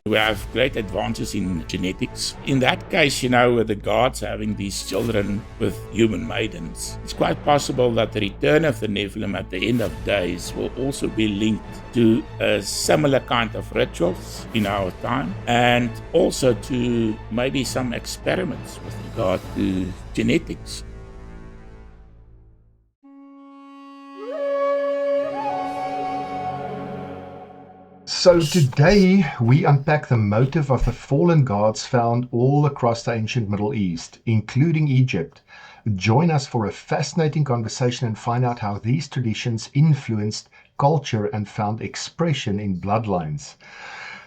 We have great advances in genetics. In that case, with the gods having these children with human maidens, it's quite possible that the return of the Nephilim at the end of days will also be linked to a similar kind of rituals in our time, and also to maybe some experiments with regard to genetics. So today we unpack the motive of the fallen gods found all across the ancient Middle East, including Egypt. Join us for a fascinating conversation and find out how these traditions influenced culture and found expression in bloodlines.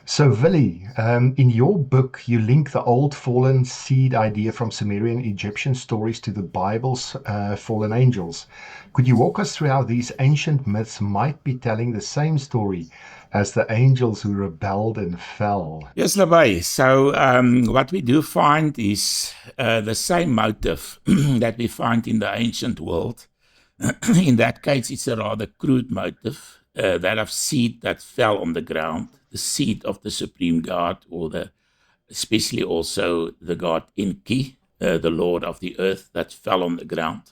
So Willie, in your book, you link the old fallen seed idea from Sumerian Egyptian stories to the Bible's fallen angels. Could you walk us through how these ancient myths might be telling the same story as the angels who rebelled and fell? Yes, Labai. So what we do find is the same motive that we find in the ancient world. In that case, it's a rather crude motive, that of seed that fell on the ground, the seed of the supreme god, or especially also the god Enki, the lord of the earth, that fell on the ground.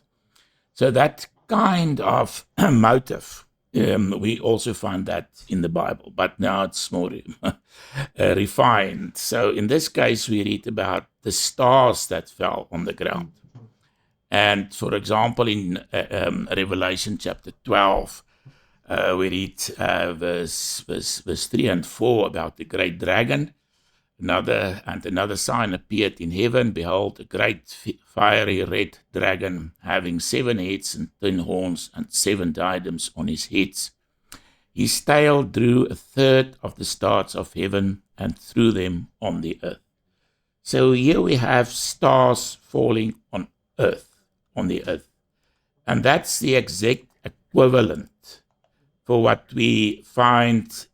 So that kind of motive, we also find that in the Bible, but now it's more refined. So in this case, we read about the stars that fell on the ground. And for example, in Revelation chapter 12, we read verse 3 and 4 about the great dragon. Another sign appeared in heaven. Behold, a great fiery red dragon, having 7 heads and 10 horns and 7 diadems on his heads. His tail drew a third of the stars of heaven and threw them on the earth. So here we have stars falling on the earth. And that's the exact equivalent for what we find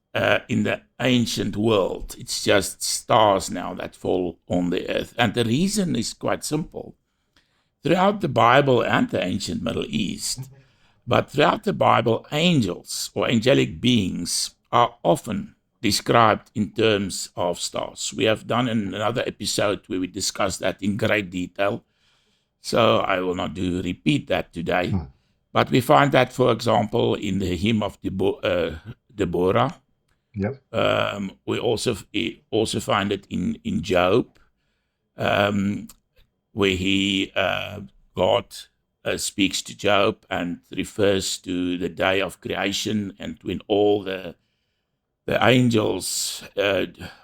in the ancient world. It's just stars now that fall on the earth. And the reason is quite simple. Throughout the Bible and the ancient Middle East, but throughout the Bible, angels or angelic beings are often described in terms of stars. We have done another episode where we discussed that in great detail, so I will not repeat that today. But we find that, for example, in the hymn of Deborah. Yep. We also find it in Job, where God speaks to Job and refers to the day of creation, and when all the angels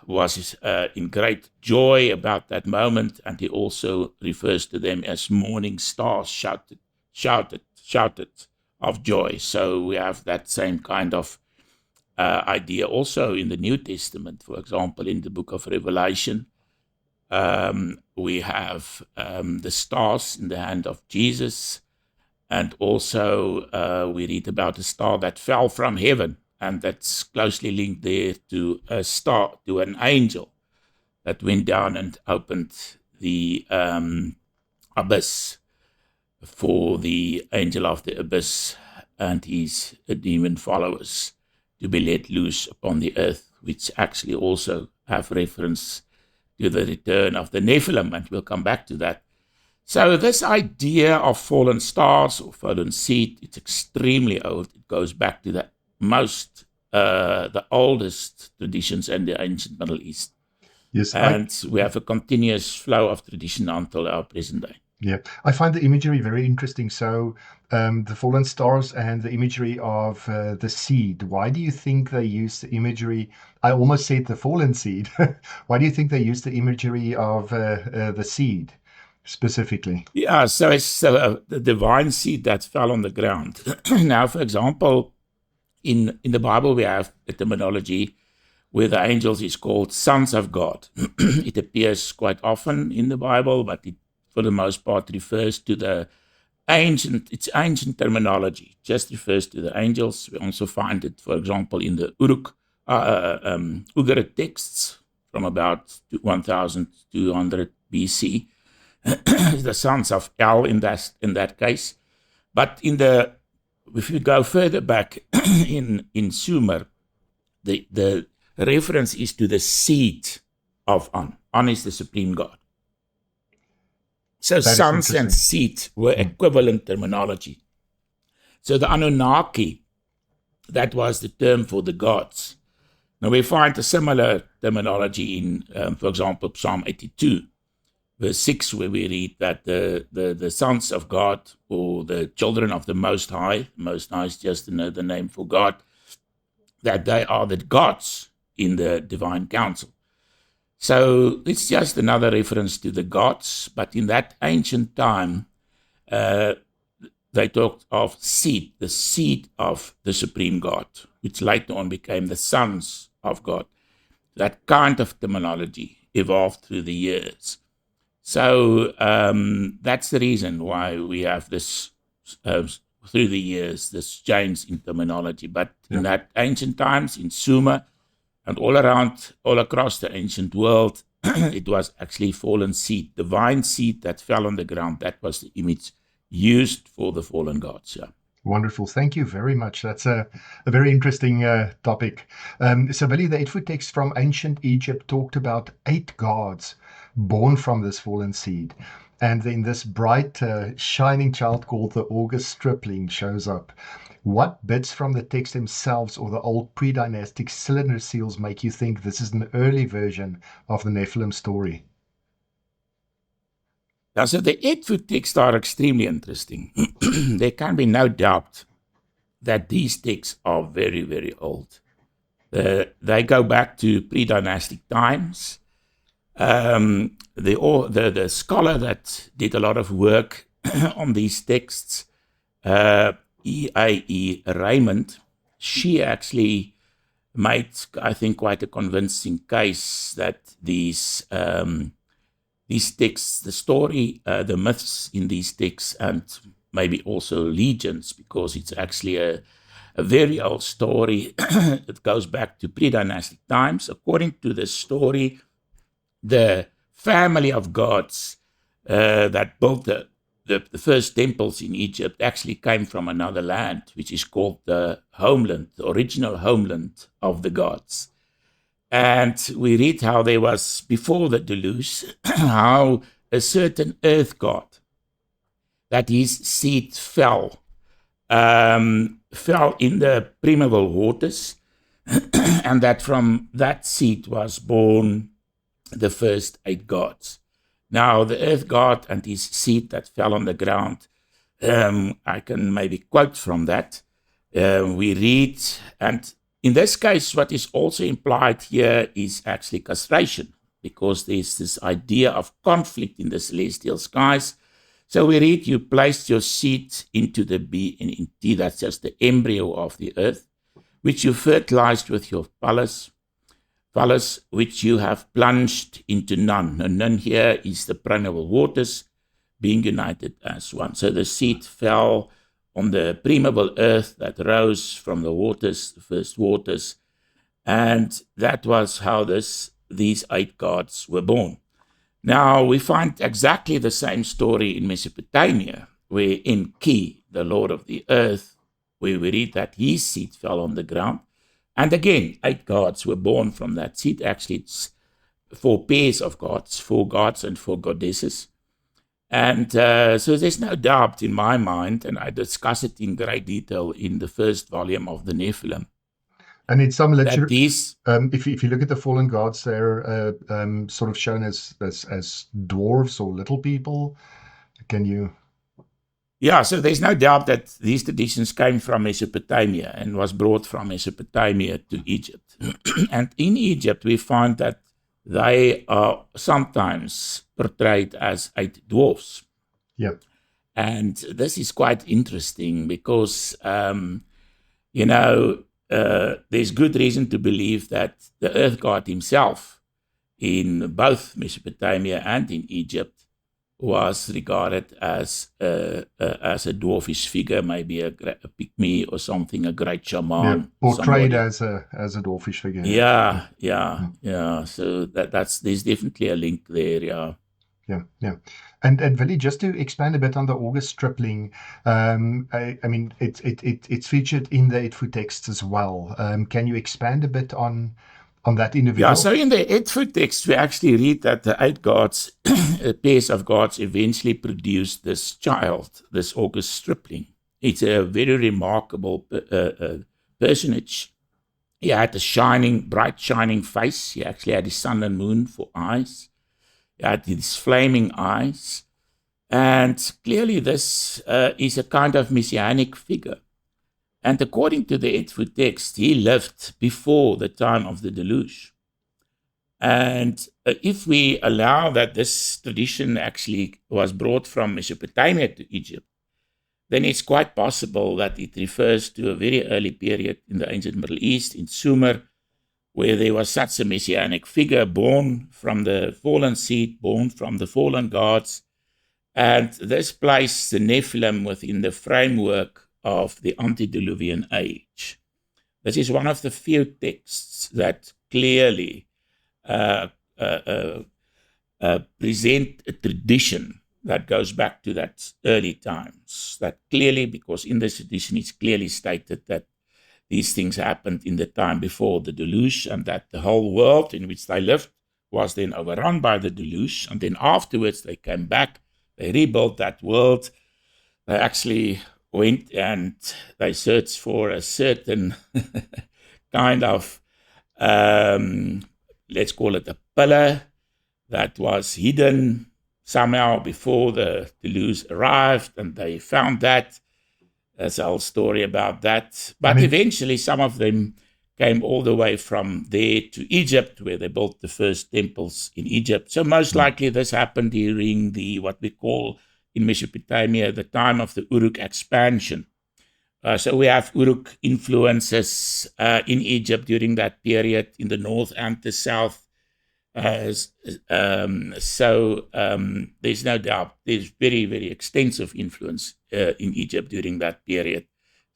was in great joy about that moment, and he also refers to them as morning stars shouted of joy. So we have that same kind of idea also in the New Testament. For example, in the book of Revelation, we have the stars in the hand of Jesus, and also we read about a star that fell from heaven, and that's closely linked there to an angel that went down and opened the abyss for the angel of the abyss and his demon followers to be let loose upon the earth, which actually also have reference to the return of the Nephilim, and we'll come back to that. So this idea of fallen stars or fallen seed, it's extremely old. It goes back to the oldest traditions in the ancient Middle East. Yes, and we have a continuous flow of tradition until our present day. Yeah, I find the imagery very interesting. So the fallen stars and the imagery of the seed. Why do you think they use the imagery? I almost said the fallen seed. Why do you think they use the imagery of the seed specifically? Yeah, so it's the divine seed that fell on the ground. Now, for example, in the Bible, we have a terminology where the angels is called sons of God. It appears quite often in the Bible, but it, for the most part, refers to the ancient terminology, just refers to the angels. We also find it, for example, in the Uruk texts from about 1200 BC, the sons of El in that case. But if you go further back in Sumer, the reference is to the seed of An. An is the supreme God. So sons and seed were equivalent terminology. So the Anunnaki, that was the term for the gods. Now we find a similar terminology in, for example, Psalm 82, verse 6, where we read that the sons of God, or the children of the Most High is just another name for God, that they are the gods in the divine council. So it's just another reference to the gods, but in that ancient time, they talked of seed, the seed of the supreme God, which later on became the sons of God. That kind of terminology evolved through the years. So that's the reason why we have this, through the years, this change in terminology. But in that ancient times, in Sumer, and all across the ancient world, it was actually fallen seed, divine seed that fell on the ground. That was the image used for the fallen gods. Yeah. Wonderful. Thank you very much. That's a very interesting topic. So, Willie, the Edfu text from ancient Egypt talked about 8 gods born from this fallen seed. And then this bright, shining child called the August Stripling shows up. What bits from the text themselves or the old pre-dynastic cylinder seals make you think this is an early version of the Nephilim story? Now, so the Edfu texts are extremely interesting. There can be no doubt that these texts are very, very old. They go back to pre-dynastic times. The scholar that did a lot of work on these texts, E.A.E. Raymond, she actually made, I think, quite a convincing case that these texts, the story, the myths in these texts, and maybe also legends, because it's actually a very old story. It goes back to pre-dynastic times. According to the story, the family of gods that built the first temples in Egypt actually came from another land, which is called the Homeland, the original homeland of the gods. And we read how there was, before the deluge, how a certain earth god, that his seed fell in the primeval waters, and that from that seed was born the first 8 gods. Now, the earth god and his seed that fell on the ground, I can maybe quote from that. We read, and in this case, what is also implied here is actually castration, because there's this idea of conflict in the celestial skies. So we read, you placed your seed into the B, that's just the embryo of the earth, which you fertilized with your phallus, which you have plunged into Nun. Now, Nun here is the primeval waters being united as one. So the seed fell on the primeval earth that rose from the waters, the first waters, and that was how these 8 gods were born. Now, we find exactly the same story in Mesopotamia, where Enki, the Lord of the earth, where we read that his seed fell on the ground. And again, 8 gods were born from that seed. Actually, it's 4 pairs of gods, 4 gods and 4 goddesses. And so there's no doubt in my mind, and I discuss it in great detail in the first volume of the Nephilim. And in some literature, if you look at the fallen gods, they're sort of shown as dwarves or little people. Can you? Yeah, so there's no doubt that these traditions came from Mesopotamia and was brought from Mesopotamia to Egypt. And in Egypt, we find that they are sometimes portrayed as 8 dwarfs. Yeah. And this is quite interesting because, there's good reason to believe that the earth god himself in both Mesopotamia and in Egypt was regarded as a dwarfish figure, maybe a pygmy or something, a great shaman. Portrayed as a dwarfish figure. Yeah. So there's definitely a link there, yeah. Yeah. And Willie, just to expand a bit on the August Stripling, I mean, it's featured in the Edfu texts as well. Can you expand a bit on on that Yeah, individual? so in the Edfu text, we actually read that the 8 gods, pairs of gods, eventually produced this child, this August Stripling. It's a very remarkable personage. He had a bright shining face. He actually had his sun and moon for eyes. He had these flaming eyes. And clearly this is a kind of messianic figure. And according to the Edfu text, he lived before the time of the deluge. And if we allow that this tradition actually was brought from Mesopotamia to Egypt, then it's quite possible that it refers to a very early period in the ancient Middle East, in Sumer, where there was such a messianic figure born from the fallen seed, born from the fallen gods. And this placed the Nephilim within the framework of the Antediluvian age. This is one of the few texts that clearly present a tradition that goes back to that early times. That clearly, because in this tradition it's clearly stated that these things happened in the time before the deluge, and that the whole world in which they lived was then overrun by the deluge, and then afterwards they came back, they rebuilt that world. They actually went and they searched for a certain kind of, let's call it a pillar that was hidden somehow before the deluge arrived, and they found that. There's a whole story about that. But eventually some of them came all the way from there to Egypt, where they built the first temples in Egypt. So most likely this happened during what we call in Mesopotamia the time of the Uruk Expansion. So we have Uruk influences in Egypt during that period, in the north and the south. There's no doubt there's very, very extensive influence in Egypt during that period.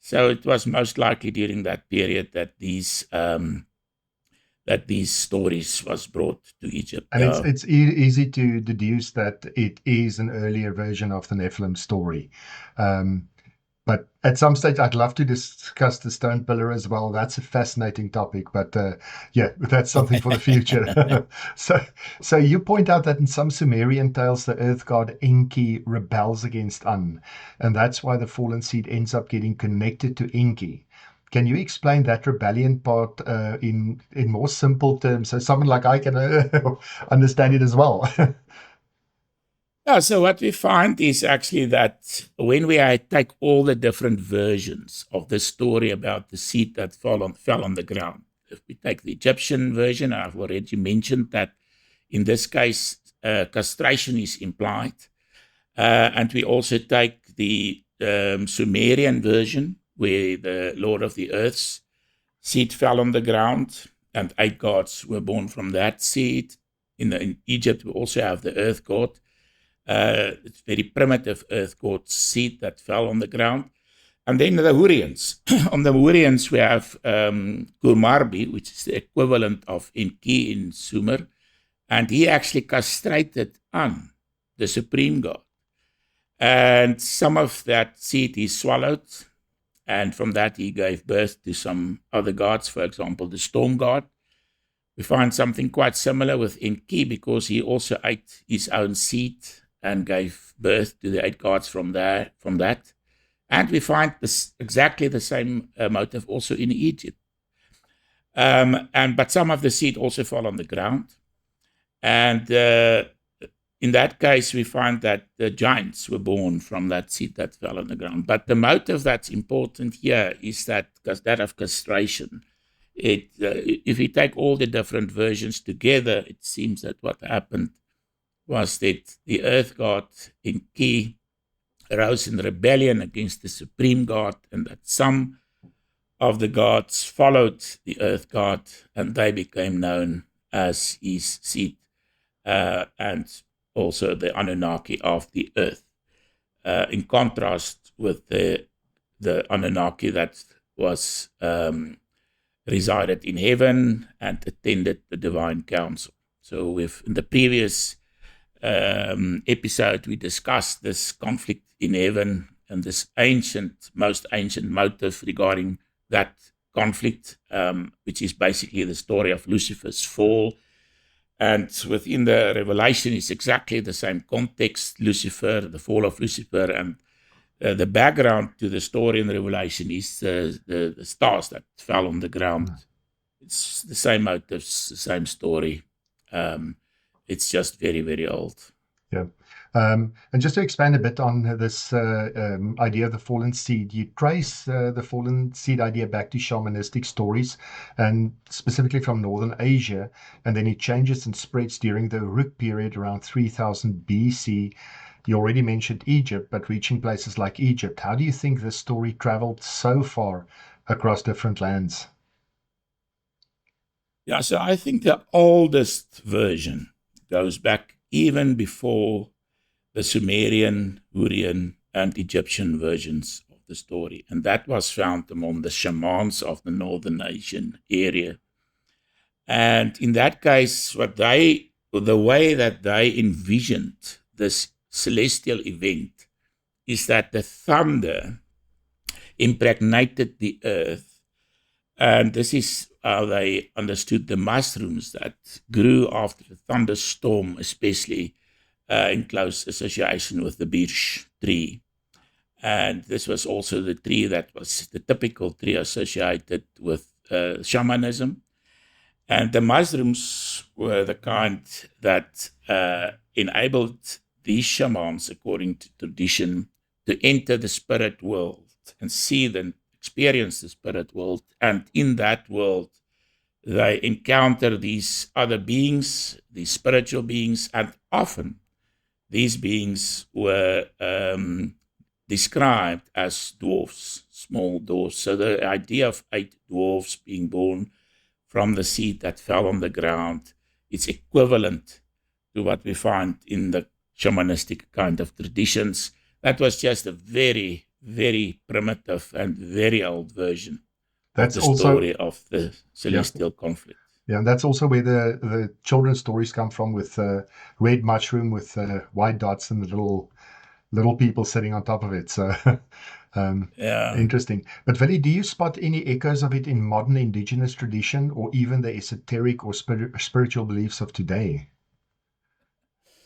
So it was most likely during that period that these stories was brought to Egypt. And it's easy to deduce that it is an earlier version of the Nephilim story. But at some stage, I'd love to discuss the stone pillar as well. That's a fascinating topic, but yeah, that's something for the future. So you point out that in some Sumerian tales, the earth god Enki rebels against An, and that's why the fallen seed ends up getting connected to Enki. Can you explain that rebellion part in more simple terms, so someone like I can understand it as well? Yeah, so what we find is actually that when we take all the different versions of the story about the seed that fell on the ground, if we take the Egyptian version, I've already mentioned that in this case, castration is implied. And we also take the Sumerian version, where the Lord of the Earth's seed fell on the ground, and 8 gods were born from that seed. In Egypt, we also have the earth god. It's very primitive earth god seed that fell on the ground. And then the Hurrians. On the Hurrians, we have Kurmarbi, which is the equivalent of Enki in Sumer. And he actually castrated An, the supreme god. And some of that seed he swallowed. And from that, he gave birth to some other gods, for example, the storm god. We find something quite similar with Enki, because he also ate his own seed and gave birth to the 8 gods from that. And we find exactly the same motive also in Egypt. But some of the seed also fall on the ground. And in that case, we find that the giants were born from that seed that fell on the ground. But the motive that's important here is that of castration. If we take all the different versions together, it seems that what happened was that the earth god Enki arose in rebellion against the supreme god, and that some of the gods followed the earth god, and they became known as his seed, and also the Anunnaki of the earth, in contrast with the Anunnaki that was resided in heaven and attended the divine council. So in the previous episode, we discussed this conflict in heaven and this most ancient motive regarding that conflict, which is basically the story of Lucifer's fall. And within the Revelation is exactly the same context, Lucifer, the fall of Lucifer, and the background to the story in the Revelation is the stars that fell on the ground. It's the same motives, the same story. It's just very, very old. Yeah. And just to expand a bit on this idea of the fallen seed, you trace the fallen seed idea back to shamanistic stories, and specifically from Northern Asia, and then it changes and spreads during the Uruk period around 3000 BC. You already mentioned Egypt, but reaching places like Egypt, how do you think this story traveled so far across different lands? Yeah, so I think the oldest version goes back even before the Sumerian, Hurrian, and Egyptian versions of the story. And that was found among the shamans of the Northern Asian area. And in that case, the way that they envisioned this celestial event is that the thunder impregnated the earth. And this is how they understood the mushrooms that grew after the thunderstorm, especially in close association with the birch tree. And this was also the tree that was the typical tree associated with shamanism. And the mushrooms were the kind that enabled these shamans, according to tradition, to enter the spirit world and see and experience the spirit world. And in that world, they encounter these other beings, these spiritual beings, and often these beings were described as dwarves, small dwarves. So the idea of 8 dwarves being born from the seed that fell on the ground, it's equivalent to what we find in the shamanistic kind of traditions. That was just a very, very primitive and very old version of the story of the celestial conflict. Yeah, and that's also where the children's stories come from, with red mushroom with white dots and the little people sitting on top of it. So interesting. But Willie, do you spot any echoes of it in modern indigenous tradition, or even the esoteric or spiritual beliefs of today?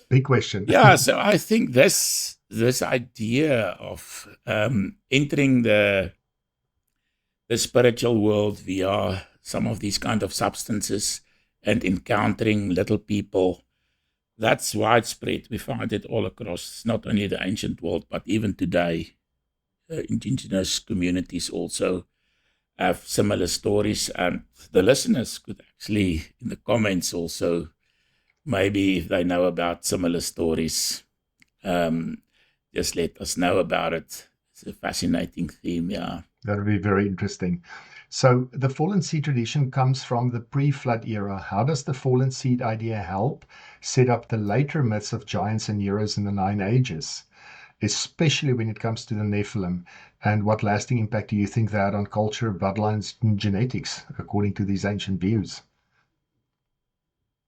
Big question. Yeah, so I think this idea of entering the spiritual world via some of these kind of substances and encountering little people, that's widespread. We find it all across not only the ancient world, but even today. Indigenous communities also have similar stories, and the listeners could actually, in the comments also, maybe if they know about similar stories, just let us know about it. It's a fascinating theme, yeah. That would be very interesting. So the fallen seed tradition comes from the pre-flood era. How does the fallen seed idea help set up the later myths of giants and heroes in the 9 ages, especially when it comes to the Nephilim? And what lasting impact do you think that on culture, bloodlines, and genetics, according to these ancient views?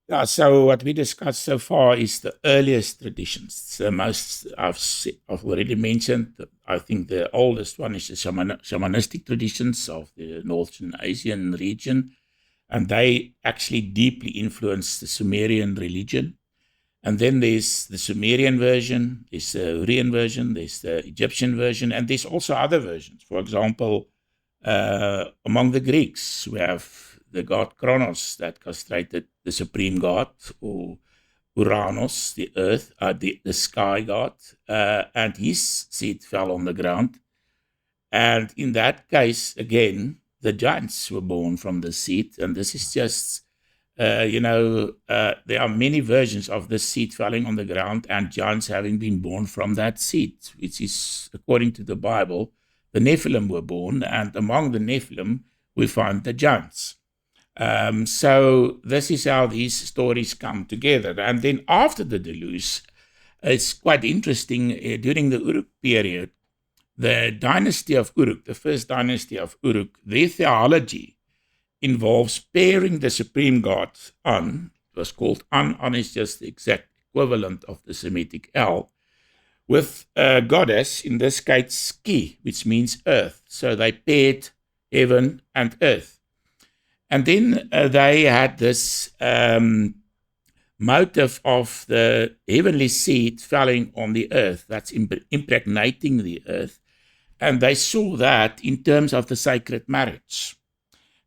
Yeah, so what we discussed so far is the earliest traditions. The most I've already mentioned. I think the oldest one is the shamanistic traditions of the Northern Asian region, and they actually deeply influenced the Sumerian religion. And then there's the Sumerian version, there's the Hurrian version, there's the Egyptian version, and there's also other versions. For example, among the Greeks, we have the god Kronos that castrated the supreme god, or Uranus, the earth, the sky god, and his seed fell on the ground. And in that case, again, the giants were born from the seed, and this is just, there are many versions of the seed falling on the ground and giants having been born from that seed, which is, according to the Bible, the Nephilim were born, and among the Nephilim, we find the giants. So this is how these stories come together. And then after the deluge, it's quite interesting, during the Uruk period, the dynasty of Uruk, the first dynasty of Uruk, their theology involves pairing the supreme god An, it was called An is just the exact equivalent of the Semitic El, with a goddess, in this case Ki, which means earth. So they paired heaven and earth. And then they had this motive of the heavenly seed falling on the earth, that's impregnating the earth. And they saw that in terms of the sacred marriage.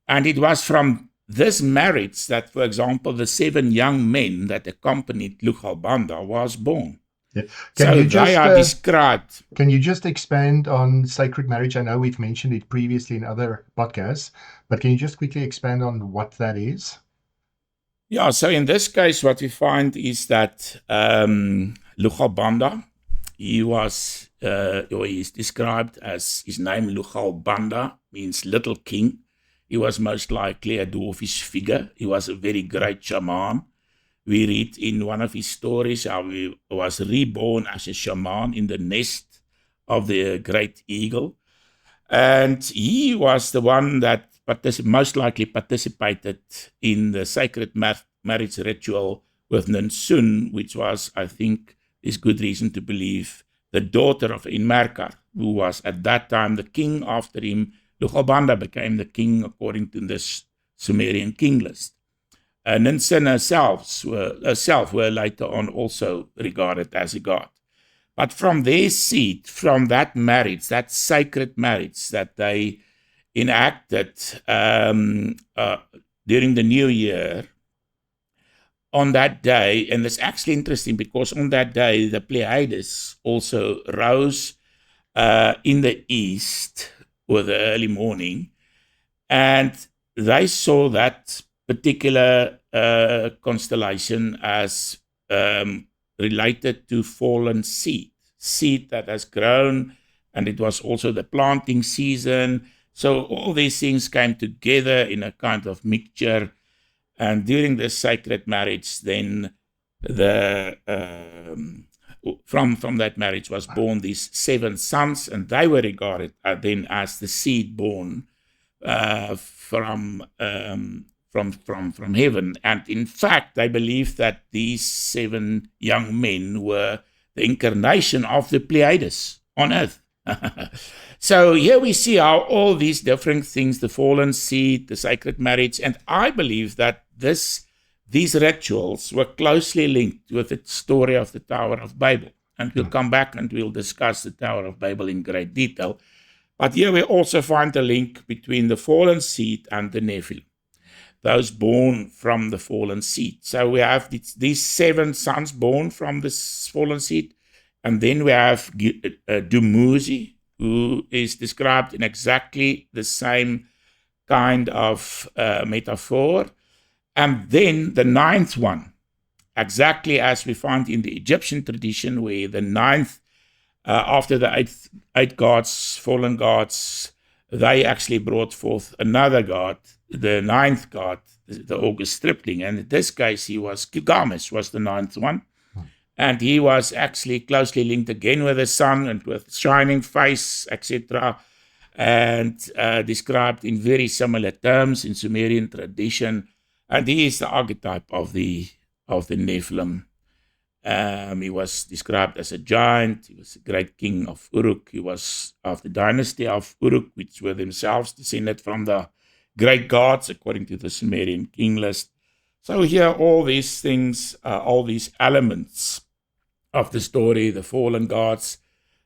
And it was from this marriage that, for example, the 7 young men that accompanied Lugalbanda was born. Yeah. They are described. Can you just expand on sacred marriage? I know we've mentioned it previously in other podcasts, but can you just quickly expand on what that is? Yeah, so in this case, what we find is that Lugalbanda, he's described as, his name Lugalbanda means little king. He was most likely a dwarfish figure. He was a very great shaman. We read in one of his stories how he was reborn as a shaman in the nest of the great eagle. And he was the one that most likely participated in the sacred marriage ritual with Ninsun, which was, I think, there's good reason to believe, the daughter of Inmerkar, who was at that time the king. After him, Lugalbanda became the king according to this Sumerian king list. Ninsun herself were later on also regarded as a god. But from their seed, from that marriage, that sacred marriage that they enacted during the new year, on that day, and it's actually interesting because on that day, the Pleiades also rose in the east with the early morning, and they saw that particular constellation as related to fallen seed that has grown, and it was also the planting season. So all these things came together in a kind of mixture, and during the sacred marriage, then from that marriage was born these 7 sons, and they were regarded then as the seed born from heaven. And in fact, they believed that these 7 young men were the incarnation of the Pleiades on earth. So here we see how all these different things, the fallen seed, the sacred marriage, and I believe that these rituals were closely linked with the story of the Tower of Babel. And we'll come back and we'll discuss the Tower of Babel in great detail. But here we also find a link between the fallen seed and the Nephilim, those born from the fallen seed. So we have these 7 sons born from this fallen seed. And then we have Dumuzi, who is described in exactly the same kind of metaphor. And then the 9th one, exactly as we find in the Egyptian tradition, where the 9th, after the 8 gods, fallen gods, they actually brought forth another god, the 9th god, the August Stripling. And in this case, Gilgamesh was the 9th one. And he was actually closely linked again with the sun and with shining face, etc., and described in very similar terms in Sumerian tradition. And he is the archetype of the Nephilim. He was described as a giant. He was a great king of Uruk. He was of the dynasty of Uruk, which were themselves descended from the great gods, according to the Sumerian king list. So here, all these things, all these elements of the story, the fallen gods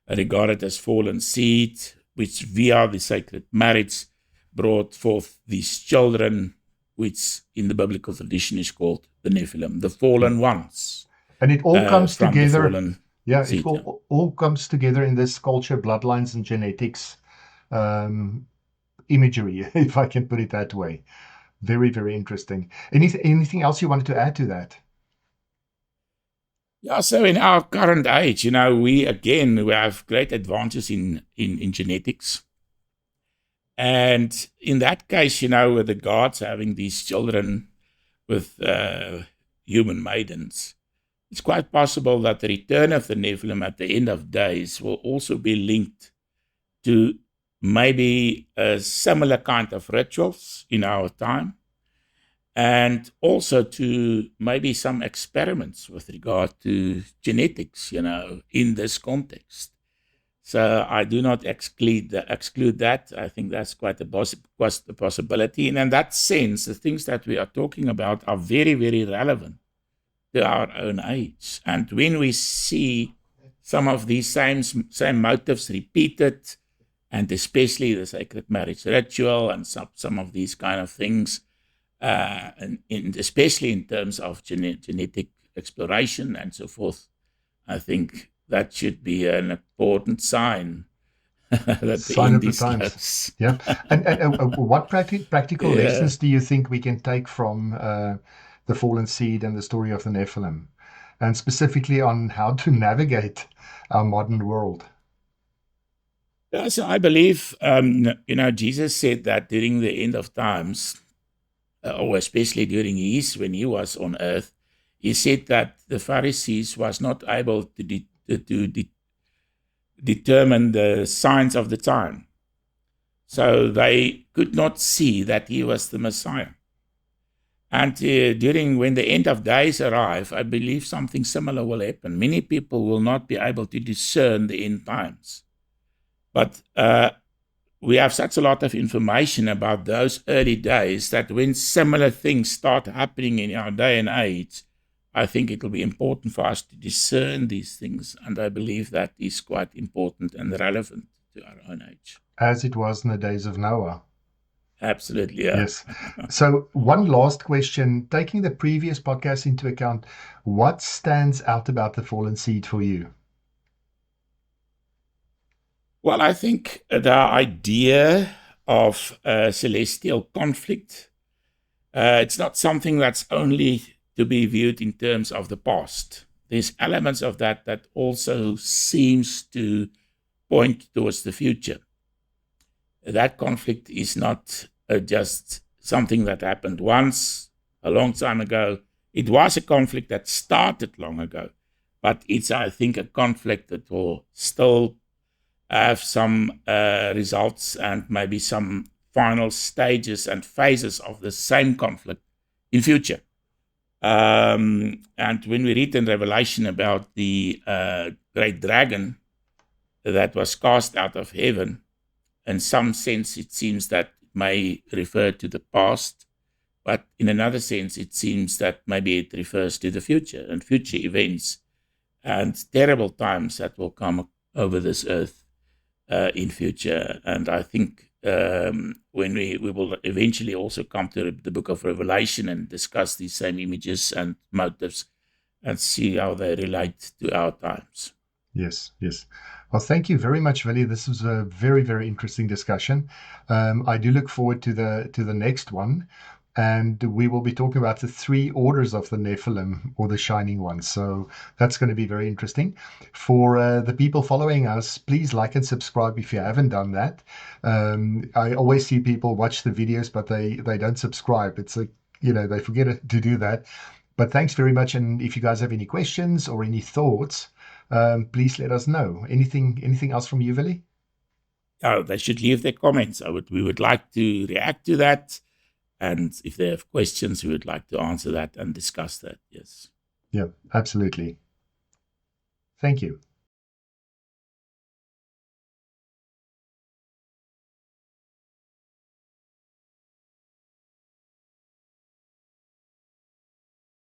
are regarded as fallen seed, which via the sacred marriage brought forth these children, which in the biblical tradition is called the Nephilim, the fallen ones. And it all comes together. Seed. It all comes together in this culture, bloodlines and genetics imagery, if I can put it that way. Very, very interesting. Anything else you wanted to add to that? Yeah, so in our current age, we have great advances in genetics. And in that case, with the gods having these children with human maidens, it's quite possible that the return of the Nephilim at the end of days will also be linked to maybe a similar kind of rituals in our time, and also to maybe some experiments with regard to genetics, in this context. So I do not exclude that. I think that's quite a possibility. And in that sense, the things that we are talking about are very, very relevant to our own age. And when we see some of these same motives repeated, and especially the sacred marriage ritual and some of these kind of things, and especially in terms of genetic exploration and so forth, I think that should be an important sign that the Sign of end the is times. close. Yeah. And what practical Yeah. lessons do you think we can take from the fallen seed and the story of the Nephilim, and specifically on how to navigate our modern world? Yeah, so I believe, Jesus said that during the end of times, or especially during when he was on earth, he said that the Pharisees was not able to determine the signs of the time. So they could not see that he was the Messiah. And when the end of days arrive, I believe something similar will happen. Many people will not be able to discern the end times. But we have such a lot of information about those early days that when similar things start happening in our day and age, I think it will be important for us to discern these things. And I believe that is quite important and relevant to our own age. As it was in the days of Noah. Absolutely, yeah. Yes. So one last question, taking the previous podcast into account, what stands out about the fallen seed for you? Well, I think the idea of celestial conflict, it's not something that's only to be viewed in terms of the past. There's elements of that also seems to point towards the future. That conflict is not just something that happened once, a long time ago. It was a conflict that started long ago, but it's, I think, a conflict that will still have some results and maybe some final stages and phases of the same conflict in future. And when we read in Revelation about the great dragon that was cast out of heaven, in some sense it seems that it may refer to the past, but in another sense it seems that maybe it refers to the future and future events and terrible times that will come over this earth in future. And I think when we will eventually also come to the book of Revelation and discuss these same images and motives and see how they relate to our times. Yes, yes. Well, thank you very much, Willie. This was a very, very interesting discussion. I do look forward to the next one, and we will be talking about the three orders of the Nephilim, or the Shining Ones. So that's going to be very interesting. For the people following us, please like and subscribe if you haven't done that. I always see people watch the videos, but they don't subscribe. It's like, they forget to do that. But thanks very much. And if you guys have any questions or any thoughts, please let us know. Anything else from you, Willie? Oh, they should leave their comments. We would like to react to that. And if they have questions, we would like to answer that and discuss that. Yes. Yeah, absolutely. Thank you.